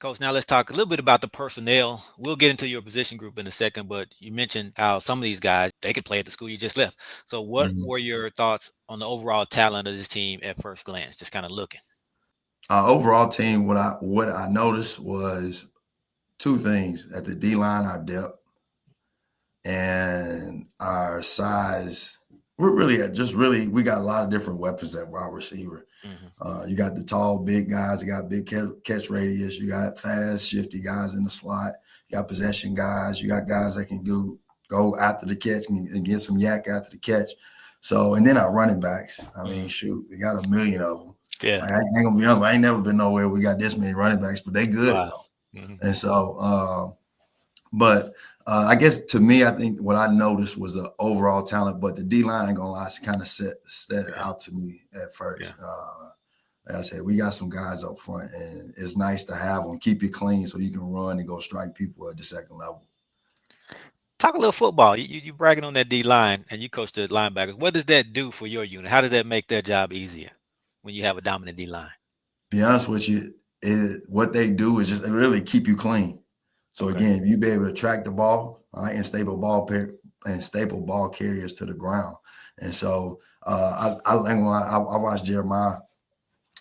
Coach, now let's talk a little bit about the personnel. We'll get into your position group in a second, but you mentioned how some of these guys they could play at the school you just left. So, what Mhm. were your thoughts on the overall talent of this team at first glance? Just kind of looking. Our overall team, what I noticed was two things: at the D line, our depth and our size. We're really at just really we got a lot of different weapons at wide receiver. Hmm. You got the tall, big guys. You got big catch radius. You got fast, shifty guys in the slot. You got possession guys. You got guys that can go after the catch and get some yak after the catch. So, and then our running backs. I mean, Hmm. shoot, we got a million of them. Yeah. Like, I ain't gonna be honest. I ain't never been nowhere. We got this many running backs, but they good Wow. though. Hmm. And so, but I guess to me, I think what I noticed was the overall talent, but the D line, ain't gonna lie, kind of set Yeah. out to me at Yeah. first. Like I said, we got some guys up front, and it's nice to have them. Keep you clean so you can run and go strike people at the second level. Talk a little football. You bragging on that D line, and you coach the linebackers. What does that do for your unit? How does that make their job easier when you have a dominant D line? Be honest with you, what they do is just really keep you clean. So Okay. again, if you be able to track the ball, all right, and staple ball carriers to the ground, and so I watched Jeremiah.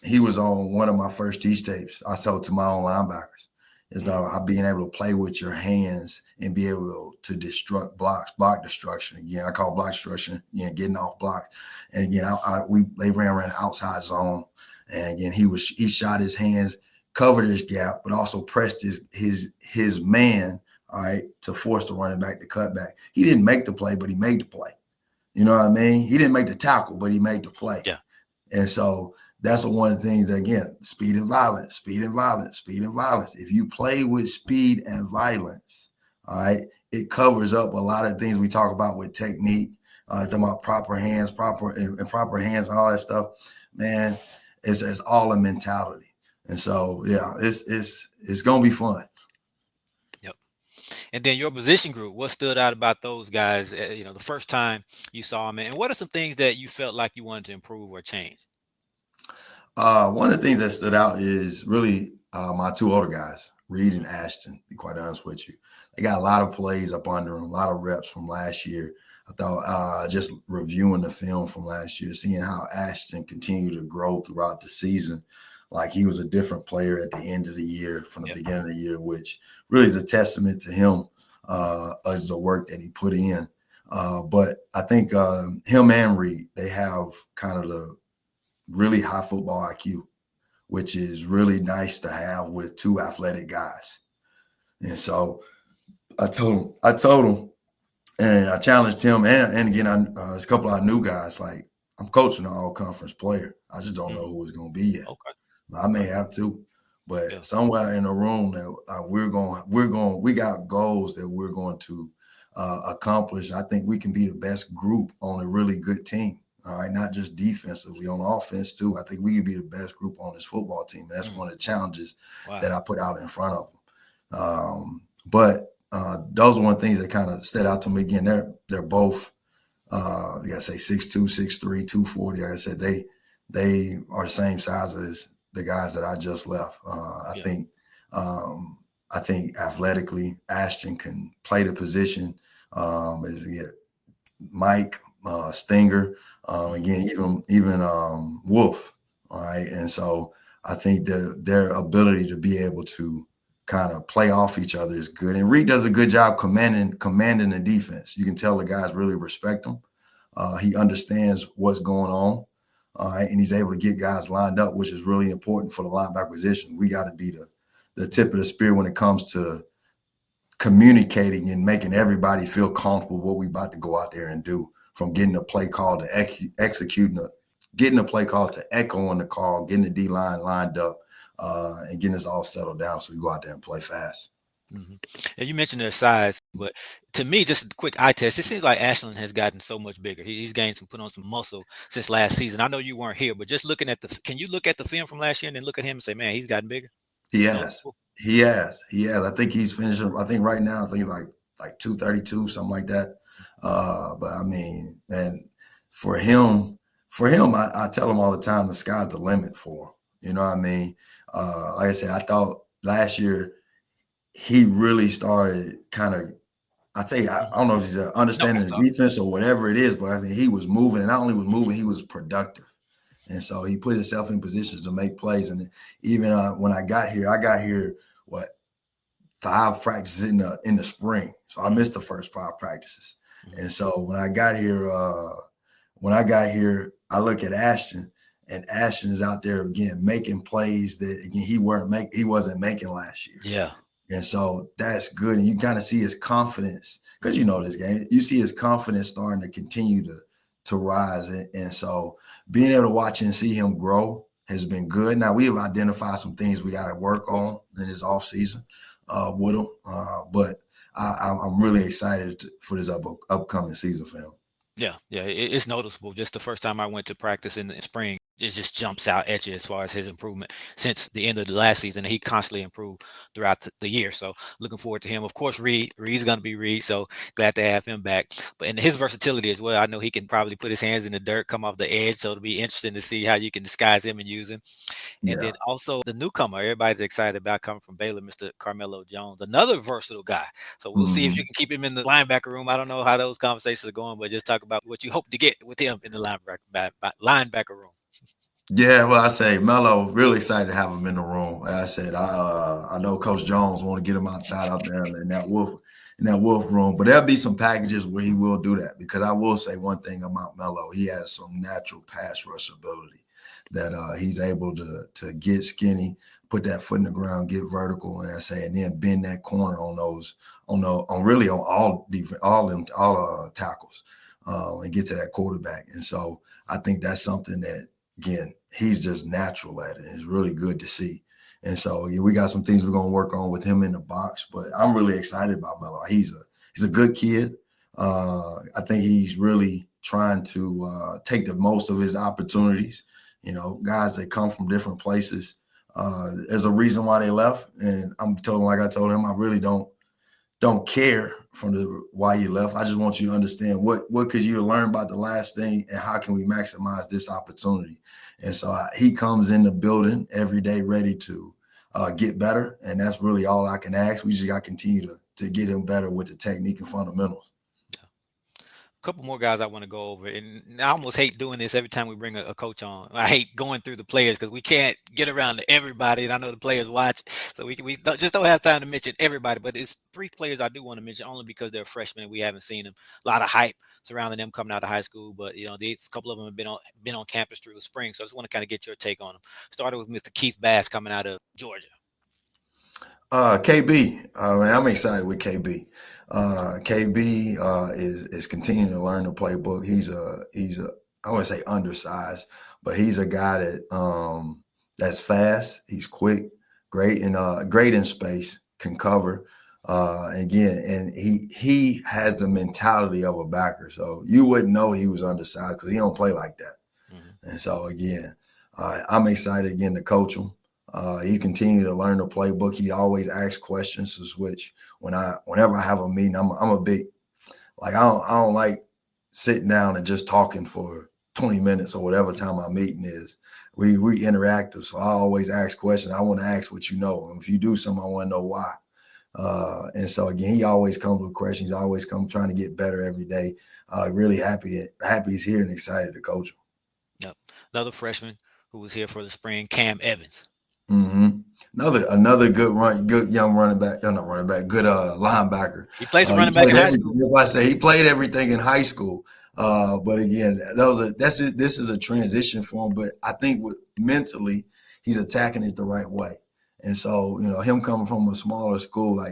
He was on one of my first teach tapes I sold to my own linebackers. Is Mm. being able to play with your hands and be able to destruct blocks, block destruction. Again, I call block destruction. Again, getting off blocks. And again, they ran around the outside zone. And again, he shot his hands, covered his gap, but also pressed his man, all right, to force the running back to cut back. He didn't make the play, but he made the play. You know what I mean? He didn't make the tackle, but he made the play. Yeah. And so that's one of the things that, again, speed and violence, speed and violence, speed and violence. If you play with speed and violence, all right, it covers up a lot of things we talk about with technique, talking about proper hands, proper hands, and all that stuff. Man, it's all a mentality. And so, yeah, it's gonna be fun. Yep. And then your position group, what stood out about those guys, the first time you saw them, and what are some things that you felt like you wanted to improve or change? One of the things that stood out is really my two older guys, Reed and Ashton. To be quite honest with you, they got a lot of plays up under them, a lot of reps from last year. I thought just reviewing the film from last year, seeing how Ashton continued to grow throughout the season, like he was a different player at the end of the year from the Yep. beginning of the year, which really is a testament to him as the work that he put in. But I think him and Reed, they have kind of the really high football IQ, which is really nice to have with two athletic guys. And so I told him, and I challenged him, and again, there's a couple of our new guys. Like I'm coaching an all conference player. I just don't know Hmm. who it's going to be yet. Okay. I may Okay. have to, Yeah. but somewhere in the room that we got goals that we're going to accomplish. I think we can be the best group on a really good team. All right, not just defensively, on offense too. I think we can be the best group on this football team. And that's Mm. one of the challenges Wow. that I put out in front of them. But those are one of the things that kind of stood out to me. Again, they're both you gotta say 6'2", 6'3", 240. Like I said, they are the same size as the guys that I just left. Yeah. Um, I think athletically, Ashton can play the position. As we get Mike, Stinger, Hmm. again, even Wolf. All right, and so I think that their ability to be able to kind of play off each other is good. And Reed does a good job commanding the defense. You can tell the guys really respect him. He understands what's going on, and he's able to get guys lined up, which is really important for the linebacker position. We got to be the tip of the spear when it comes to communicating and making everybody feel comfortable what we about to go out there and do. From getting a play call to executing getting a play call to echoing the call, getting the D line lined up, and getting us all settled down so we go out there and play fast. Hmm. And you mentioned their size, but to me, just a quick eye test, it seems like Ashland has gotten so much bigger. He's gained some, put on some muscle since last season. I know you weren't here, but just looking at can you look at the film from last year and then look at him and say, man, he's gotten bigger, He has. noticeable? He has. I think he's finishing. I think right now, I think like 232, something like that. But I mean, and for him, I tell him all the time, the sky's the limit for him. You know what I mean? Like I said, I thought last year he really started kind of. I don't know if he's No, understanding that's the all. defense or whatever it is, but I mean he was moving, and not only was moving, he was productive, and so he put himself in positions to make plays. And even when I got here what 5 practices in the spring, so I Mhm, missed the first 5 practices. mhm. And so when I got here, I look at Ashton, and Ashton is out there again making plays that again he wasn't making last year. Yeah. And so that's good. And you kind of see his confidence because you know this game. You see his confidence starting to continue to rise. And so being able to watch and see him grow has been good. Now we have identified some things we got to Of work course. on in this offseason with him. But I'm really excited for this upcoming season for him. Yeah, yeah, it's noticeable. Just the first time I went to practice in the spring, it just jumps out at you as far as his improvement since the end of the last season. He constantly improved throughout the year. So looking forward to him. Of course, Reed's going to be Reed. So glad to have him back. But and his versatility as well. I know he can probably put his hands in the dirt, come off the edge. So it'll be interesting to see how you can disguise him and use him. And then Yeah. also the newcomer, everybody's excited about coming from Baylor, Mr. Carmelo Jones, another versatile guy. So we'll see if you Hmm. can keep him in the linebacker room. I don't know how those conversations are going, but just talk about what you hope to get with him in the linebacker room. Yeah, well, I say Melo, really excited to have him in the room. Like I said, I know Coach Jones want to get him outside out there in that wolf room, but there'll be some packages where he will do that because I will say one thing about Melo, he has some natural pass rush ability that he's able to get skinny, put that foot in the ground, get vertical, and I say, and then bend that corner on those on really on all defense, all tackles, and get to that quarterback. And so I think that's something that again, he's just natural at it. It's really good to see. And so yeah, we got some things we're gonna work on with him in the box. But I'm really excited about Melo. He's a good kid. I think he's really trying to take the most of his opportunities. You know, guys that come from different places. There's a reason why they left, and I'm told like I told him, I really don't care from the why you left. I just want you to understand what could you learn about the last thing and how can we maximize this opportunity. And so he comes in the building every day ready to get better, and that's really all I can ask. We just got to continue to get him better with the technique and fundamentals. Couple more guys I want to go over, and I almost hate doing this every time we bring a coach on. I hate going through the players because we can't get around to everybody, and I know the players watch, so just don't have time to mention everybody. But it's three players I do want to mention only because they're freshmen. We haven't seen them. A lot of hype surrounding them coming out of high school, but these couple of them have been on campus through the spring. So I just want to kind of get your take on them. Started with Mr. Keith Bass coming out of Georgia. KB, man, I'm excited with KB. KB is continuing to learn the playbook. He's a I wouldn't say undersized, but he's a guy that's fast. He's quick, great in space, can cover. Again, and he has the mentality of a backer. So you wouldn't know he was undersized because he don't play like that. Mhm. And so again, I'm excited again to coach him. He's continuing to learn the playbook. He always asks questions to switch. Whenever I have a meeting, I'm a big like I don't like sitting down and just talking for 20 minutes or whatever time my meeting is. We interactive, so I always ask questions. I want to ask what you know. And if you do something, I want to know why. And so again, he always comes with questions. He always comes trying to get better every day. Really happy he's here and excited to coach him. Yep. Another freshman who was here for the spring, Cam Evans. Hmm. Another good young running back. Not running back, good linebacker. He plays some He running back played in high everything. school. That's why I say he played everything in high school. But again, this is a transition for him. But I think mentally, he's attacking it the right way. And so him coming from a smaller school,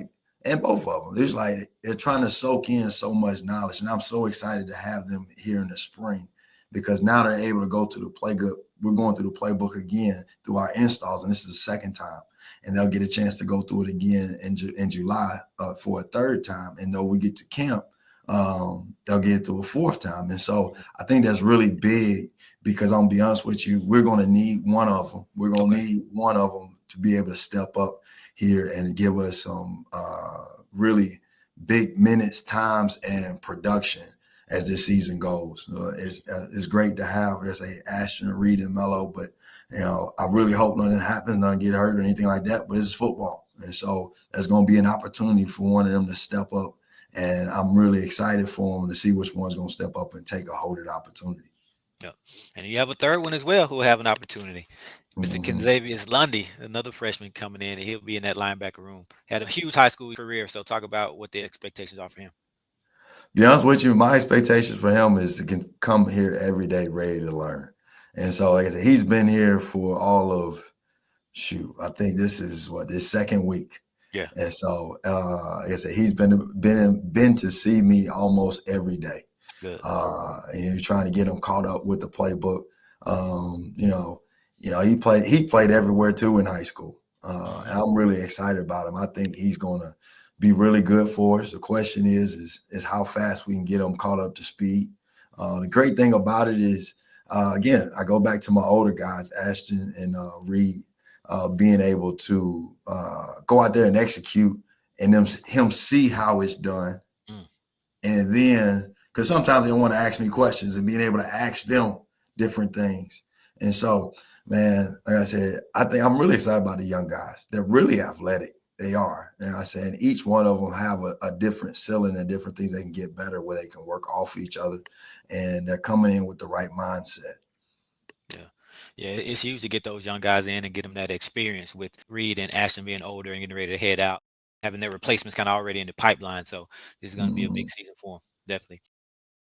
and both of them, it's like they're trying to soak in so much knowledge, and I'm so excited to have them here in the spring because now they're able to go to the playbook. We're going through the playbook again through our installs, and this is the second time. And they'll get a chance to go through it again in July for a third time. And though we get to camp, they'll get it through a fourth time. And so I think that's really big because I'm gonna be honest with you, we're gonna need one of them. We're gonna Okay. need one of them to be able to step up here and give us some really big minutes, times, and production. as this season goes. It's great to have, let's say, Ashton, Reed, and Melo, but I really hope nothing happens, nothing get hurt or anything like that. But it's football, and so there's going to be an opportunity for one of them to step up, and I'm really excited for them to see which one's going to step up and take a hold of the opportunity. Yeah. And you have a third one as well who will have an opportunity. Mr. Mm-hmm. Xavius Lundy, another freshman coming in, and he'll be in that linebacker room. Had a huge high school career, so talk about what the expectations are for him. Be honest with you, my expectations for him is to come here every day ready to learn. And so, like I said, he's been here for all of, I think this is this second week. Yeah. And so, like I said, he's been to see me almost every day. Good. And you're trying to get him caught up with the playbook. He played everywhere too in high school. And I'm really excited about him. I think he's going to be really good for us. The question is how fast we can get him caught up to speed. The great thing about it is, again, I go back to my older guys, Ashton and Reed, being able to go out there and execute and him see how it's done. And then, because sometimes they want to ask me questions and being able to ask them different things. And so, man, like I said, I think I'm really excited about the young guys. They're really athletic. They are. And I said, each one of them have a different ceiling and different things they can get better, where they can work off each other. And they're coming in with the right mindset. Yeah. Yeah, it's huge to get those young guys in and get them that experience with Reed and Ashton being older and getting ready to head out, having their replacements kind of already in the pipeline. So this is going to be a big season for them, definitely.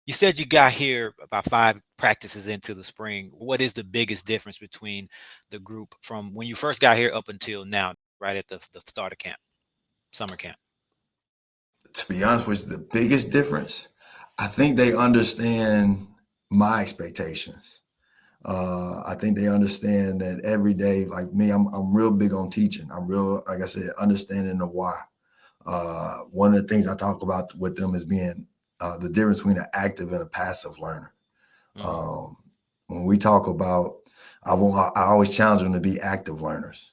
You said you got here about 5 practices into the spring. What is the biggest difference between the group from when you first got here up until now, right at the start of camp, summer camp? To be honest with you, the biggest difference, I think they understand my expectations. I think they understand that every day, like me, I'm real big on teaching. I'm real, like I said, understanding the why. One of the things I talk about with them is being the difference between an active and a passive learner. When we talk about, I always challenge them to be active learners.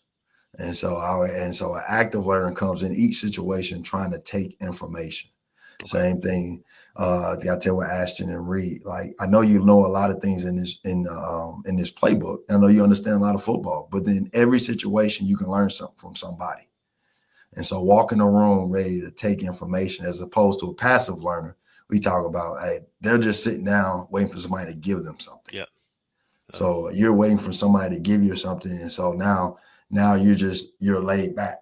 And so an active learner comes in each situation trying to take information. Okay. Same thing. I tell with Ashton and Reed, like, I know you know a lot of things in this playbook. I know you understand a lot of football, but then every situation you can learn something from somebody. And so walk in the room ready to take information, as opposed to a passive learner. We talk about, hey, they're just sitting down waiting for somebody to give them something. Yeah. So you're waiting for somebody to give you something. And so now you're laid back.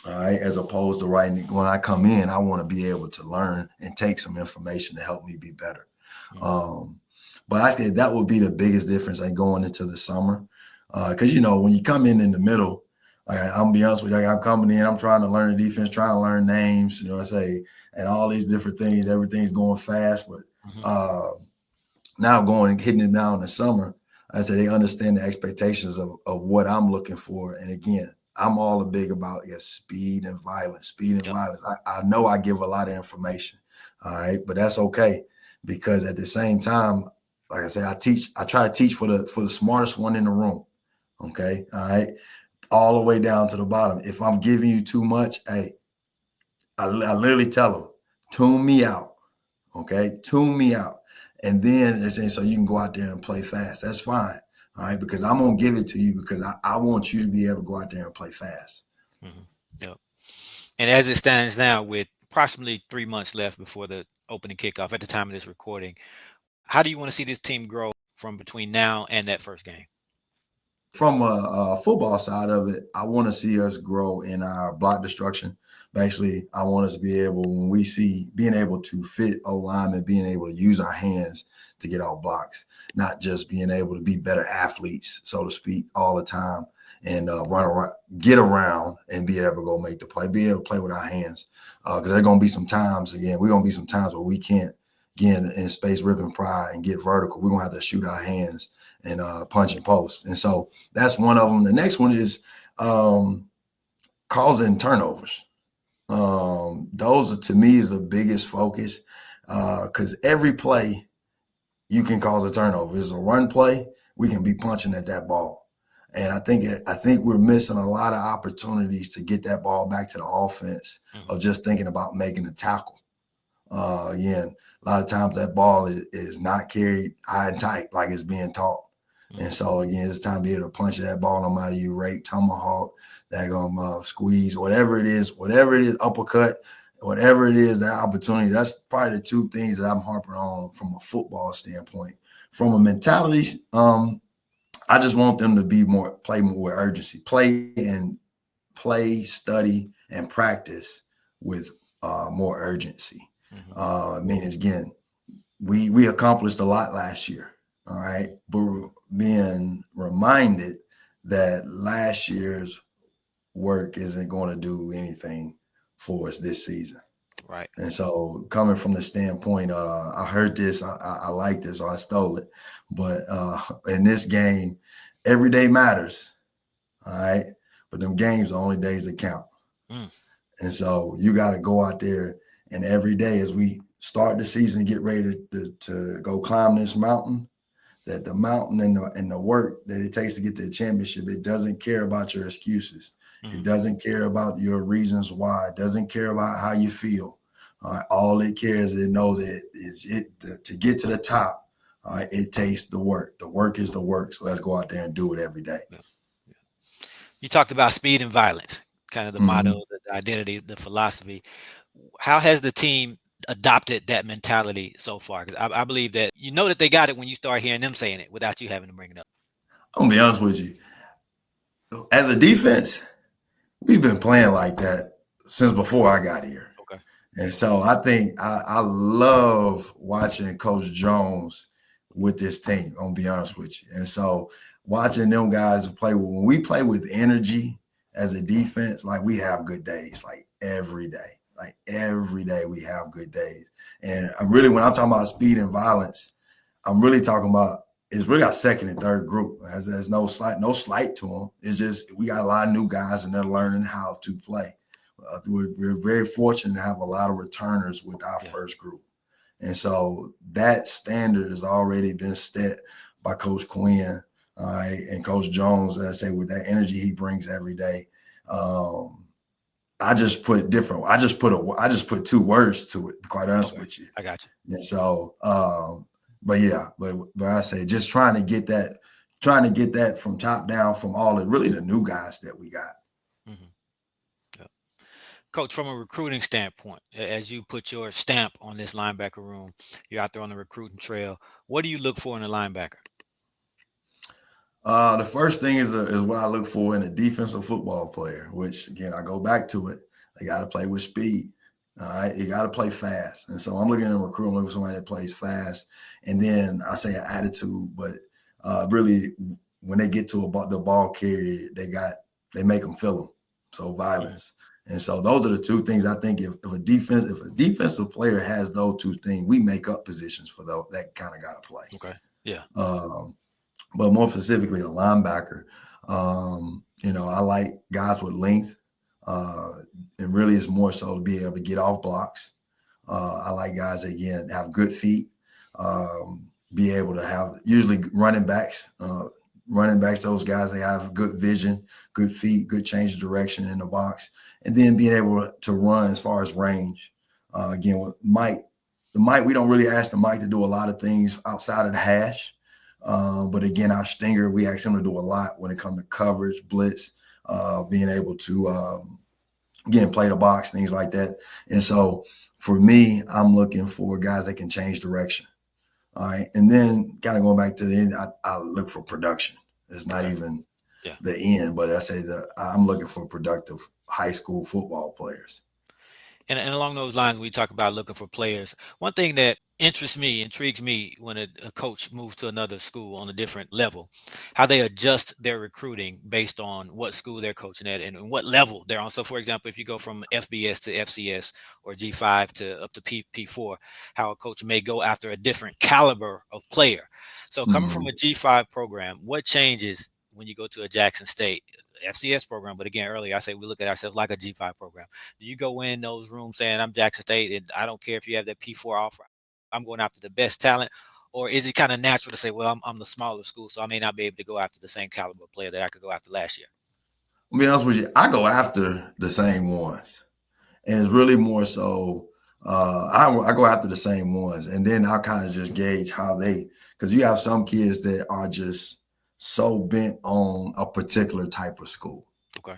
All right. As opposed to when I come in, I want to be able to learn and take some information to help me be better. But I think that would be the biggest difference, like, going into the summer. Because, when you come in the middle, like, I'm going to be honest with you, like, I'm coming in, I'm trying to learn the defense, trying to learn names, and all these different things. Everything's going fast. But now going and hitting it down in the summer, I said they understand the expectations of what I'm looking for. And again, I'm all big about speed and violence. I know I give a lot of information. All right. But that's okay, because at the same time, like I said, I try to teach for the smartest one in the room. Okay. All right. All the way down to the bottom. If I'm giving you too much, hey, I literally tell them, tune me out. Okay. Tune me out. And then they're saying, so you can go out there and play fast. That's fine. All right. Because I'm going to give it to you, because I want you to be able to go out there and play fast. Yep. And as it stands now, with approximately 3 months left before the opening kickoff at the time of this recording, how do you want to see this team grow from between now and that first game? From a football side of it, I want to see us grow in our block destruction. Basically, I want us to be able, when we see being able to fit O-line and being able to use our hands to get off blocks, not just being able to be better athletes, so to speak, all the time, and run around, get around, and be able to go make the play, be able to play with our hands. Because there are going to be some times, where we can't get in space, rip and pry, and get vertical. We're going to have to shoot our hands and punch and post. And so that's one of them. The next one is causing turnovers. Those, to me, is the biggest focus, because every play you can cause a turnover. It's a run play, we can be punching at that ball. And I think we're missing a lot of opportunities to get that ball back to the offense of just thinking about making a tackle. Again, a lot of times that ball is not carried high and tight like it's being taught. And Mhm. so again, it's time to be able to punch that ball no matter you rake, tomahawk, that gonna squeeze, whatever it is, uppercut, whatever it is, that opportunity. That's probably the two things that I'm harping on from a football standpoint. From a mentality, I just want them to be play more with urgency, study, and practice with more urgency. Mhm. Meaning again, we accomplished a lot last year. All right. But we're being reminded that last year's work isn't going to do anything for us this season. Right. And so coming from the standpoint, I heard this, I like this, so I stole it. But in this game, every day matters. All right. But them games are the only days that count. Mm. And so you got to go out there, and every day as we start the season and get ready to go climb this mountain, that the mountain and the work that it takes to get to the championship, it doesn't care about your excuses. It Mhm. doesn't care about your reasons why. It doesn't care about how you feel. All it cares is it knows to get to the top. All right, it takes the work. The work is the work. So let's go out there and do it every day. Yeah. Yeah. You talked about speed and violence, kind of the motto, Mm-hmm. the identity, the philosophy. How has the team adopted that mentality so far? Because I believe that you know that they got it when you start hearing them saying it without you having to bring it up. I'm gonna be honest with you. As a defense, we've been playing like that since before I got here. Okay. And so I think I love watching Coach Jones with this team, I'm gonna be honest with you. And so watching them guys play, when we play with energy as a defense, like we have good days, like every day. Like every day we have good days. And I'm really, when I'm talking about speed and violence, I'm really talking about it's really our second and third group. There's no slight to them. It's just we got a lot of new guys and they're learning how to play. We're very fortunate to have a lot of returners with our Yeah. first group. And so that standard has already been set by Coach Quinn, and Coach Jones, as I say, with that energy he brings every day. Um, I just put two words to it, to be quite honest Okay. with you. I got you. And so, but yeah, but I say just trying to get that from top down from all the really the new guys that we got. Hmm. Yeah. Coach, from a recruiting standpoint, as you put your stamp on this linebacker room, you're out there on the recruiting trail. What do you look for in a linebacker? The first thing is what I look for in a defensive football player, which again I go back to it. They got to play with speed. All right, you got to play fast, and so I'm looking at a recruit. I'm looking for somebody that plays fast, and then I say an attitude, but really when they get to about the ball carrier, they make them feel them. So Hmm. violence, and so those are the two things I think if a defensive player has those two things, we make up positions for those that kind of got to play. Okay. Yeah. Um, but more specifically a linebacker. I like guys with length, uh, and really it's more so to be able to get off blocks. I like guys that again have good feet, be able to have usually running backs, those guys they have good vision, good feet, good change of direction in the box, and then being able to run as far as range. Again, with Mike, we don't really ask the Mike to do a lot of things outside of the hash. But again, our stinger, we ask him to do a lot when it comes to coverage, blitz, being able to again play the box, things like that. And so for me, I'm looking for guys that can change direction. All right, and then kind of going back to the end, I look for production. It's not Okay. even Yeah. the end, but I say that I'm looking for productive high school football players. And along those lines, we talk about looking for players. One thing that interests me, intrigues me when a coach moves to another school on a different level, how they adjust their recruiting based on what school they're coaching at and what level they're on. So, for example, if you go from FBS to FCS or G5 to up to P4, how a coach may go after a different caliber of player. So, coming from a Mhm. G5 program, what changes when you go to a Jackson State FCS program? But again, earlier I say we look at ourselves like a G5 program. You go in those rooms saying I'm Jackson State and I don't care if you have that P4 offer. I'm going after the best talent, or is it kind of natural to say, well, I'm the smaller school, so I may not be able to go after the same caliber player that I could go after last year? To be honest with you, I go after the same ones. And it's really more so. I go after the same ones, and then I kind of just gauge how they, because you have some kids that are just so bent on a particular type of school. Okay.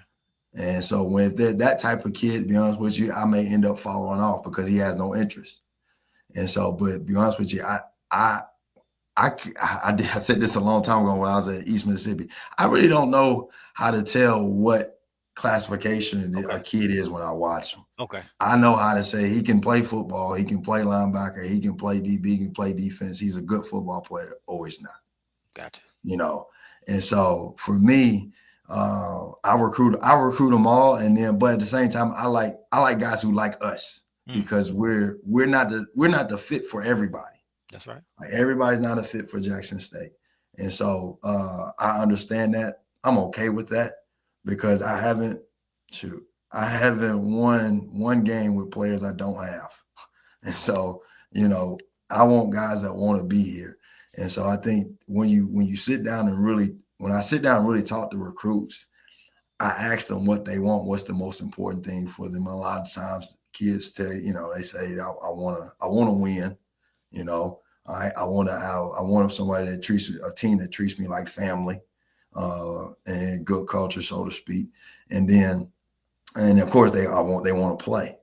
And so when that type of kid, to be honest with you, I may end up following off because he has no interest. And so, but to be honest with you, I I, I said this a long time ago when I was at East Mississippi. I really don't know how to tell what classification Okay. a kid is when I watch him. Okay. I know how to say he can play football, he can play linebacker, he can play DB, he can play defense. He's a good football player, or he's not, Gotcha. you know. And so for me, I recruit them all, and then but at the same time, I like guys who like us Mm, because we're not the fit for everybody. that's right. Like everybody's not a fit for Jackson State. And so I understand that. I'm okay with that because shoot, I haven't won one game with players I don't have. And so, you know, I want guys that want to be here. And so I think when you sit down and really when I sit down and really talk to recruits, I ask them what they want, what's the most important thing for them. A lot of times kids tell they say I wanna win, you know. I want somebody that treats a team that treats me like family, and good culture, so to speak. And then, and of course, they want to play.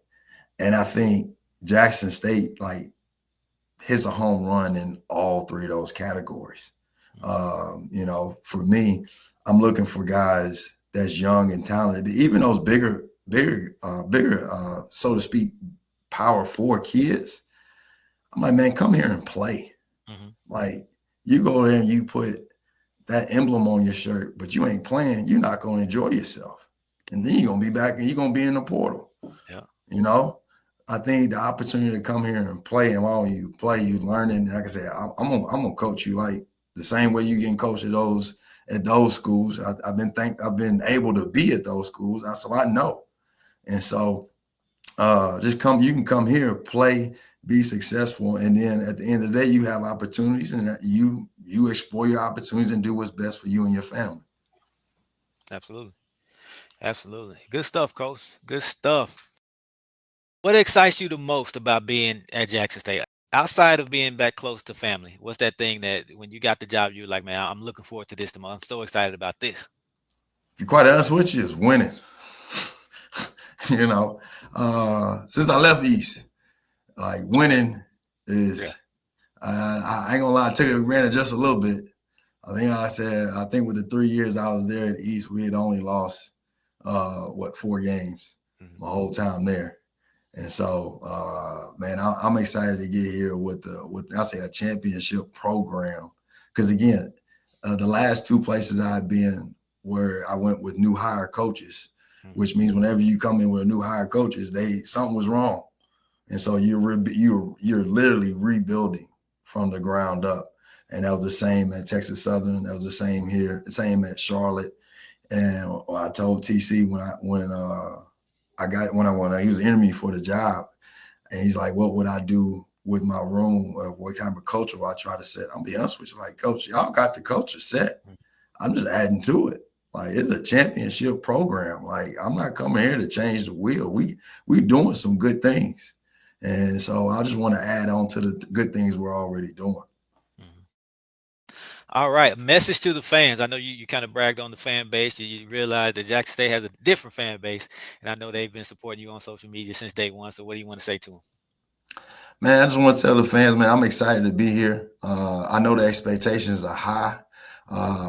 And I think Jackson State like hits a home run in all three of those categories. Mm, For me, I'm looking for guys that's young and talented, even those bigger, so to speak, power four kids. I'm like, man, come here and play. mhm. Like you go there and you put that emblem on your shirt, but you ain't playing, you're not gonna enjoy yourself. And then you're gonna be back and you're gonna be in the portal. Yeah. You know, I think the opportunity to come here and play, and while you play, you learning. And like I said, I'm gonna coach you like the same way you getting coached at those schools. I've been able to be at those schools, so I know. And so just come. You can come here, play, be successful, and then at the end of the day, you have opportunities, and you explore your opportunities and do what's best for you and your family. Absolutely. Absolutely. Good stuff, coach. Good stuff. What excites you the most about being at Jackson State? Outside of being back close to family, what's that thing that when you got the job, you're like, man, I'm looking forward to this tomorrow. I'm so excited about this. To be quite honest with you, is winning. you know, since I left East, like Okay. winning Yeah. is. I ain't gonna lie, I took it for granted just a little bit. I think with the 3 years I was there at East, we had only lost 4 games Mhm. my whole time there. And so, man, I'm excited to get here with I say a championship program because again, the last two places I've been where I went with new hire coaches, Mhm. which means whenever you come in with a new hire coaches, something was wrong, and so you're literally rebuilding from the ground up. And that was the same at Texas Southern. That was the same here. The same at Charlotte. And I told TC when he was interviewing me for the job, and he's like, "What would I do with my room? What kind of culture would I try to set?" I'll be honest with you, like, Coach, y'all got the culture set. Mhm. I'm just adding to it. Like it's a championship program. Like I'm not coming here to change the wheel. We doing some good things, and so I just want to add on to the good things we're already doing. Mhm. All right. Message to the fans. I know you kind of bragged on the fan base. You realize that Jackson State has a different fan base, and I know they've been supporting you on social media since day one. So, what do you want to say to them? Man, I just want to tell the fans, man, I'm excited to be here. I know the expectations are high.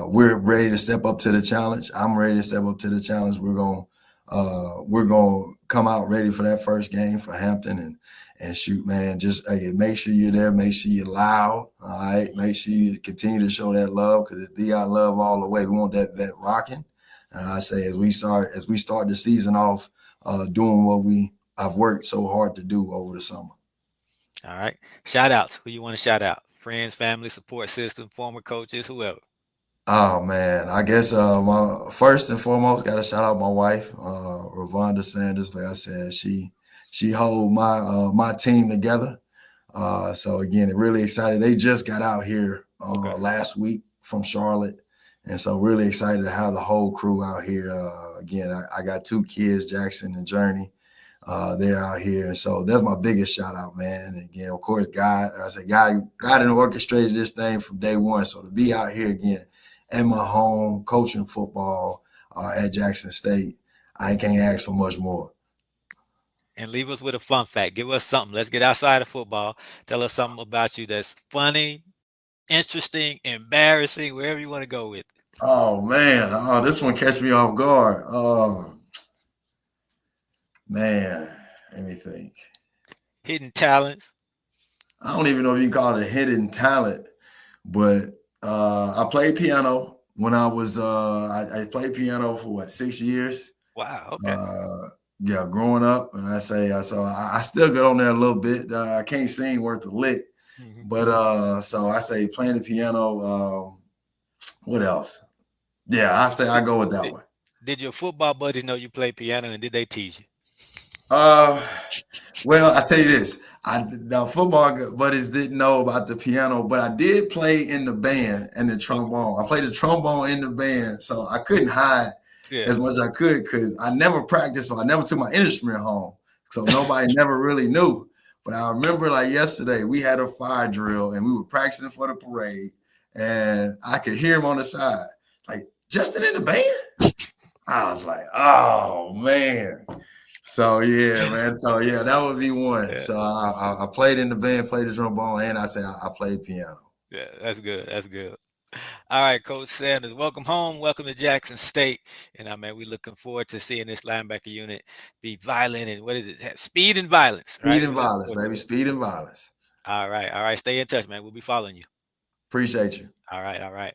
We're ready to step up to the challenge. I'm ready to step up to the challenge. We're gonna come out ready for that first game for Hampton and shoot, man. Just make sure you're there. Make sure you're loud. All right. Mhm. Make sure you continue to show that love because it's DI love all the way. We want that vet rocking. And I say as we start the season off, doing what I've worked so hard to do over the summer. All right. Shout outs. Who you want to shout out? Friends, family, support system, former coaches, whoever. Oh man, I guess my first and foremost got to shout out my wife, Ravonda Sanders. Like I said, she hold my team together. So again, really excited. They just got out here Okay. last week from Charlotte, and so really excited to have the whole crew out here. Again, I got two kids, Jackson and Journey. they're out here. And so that's my biggest shout out, man. And again, of course, God, I say God had orchestrated this thing from day one. So to be out here again at my home, coaching football at Jackson State, I can't ask for much more. And leave us with a fun fact. Give us something. Let's get outside of football. Tell us something about you that's funny, interesting, embarrassing, wherever you want to go with. Oh man, this one catch me off guard. Oh man, let me think. Hidden talents. I don't even know if you can call it a hidden talent, but I played piano when I was I played piano for what 6 years. Wow. Okay. Uh, yeah, growing up, and I still get on there a little bit. I can't sing worth a lick, Mhm. but so I say playing the piano. What else? Yeah, I say I Did, go with that did, one. did your football buddies know you play piano and did they tease you? Uh, well, I tell you this, the football buddies didn't know about the piano, but I did play in the band and the Okay. trombone. I played the trombone in the band, so I couldn't hide Yeah. as much as I could because I never practiced, so I never took my instrument home, so nobody never really knew. But I remember like yesterday, we had a fire drill and we were practicing for the parade, and I could hear him on the side, like Justin in the band. I was like, oh man. So yeah, man. So yeah, that would be one. Yeah. So I played in the band, played the trombone, and I played piano. Yeah. That's good. That's good. All right, Coach Sanders, welcome home. Welcome to Jackson State. And I mean, we're looking forward to seeing this linebacker unit be violent and what is it? Speed and violence, Speed right? and We're looking violence, forward to baby. it. Speed and violence. All right. All right. Stay in touch, man. We'll be following you. Appreciate you. All right. All right.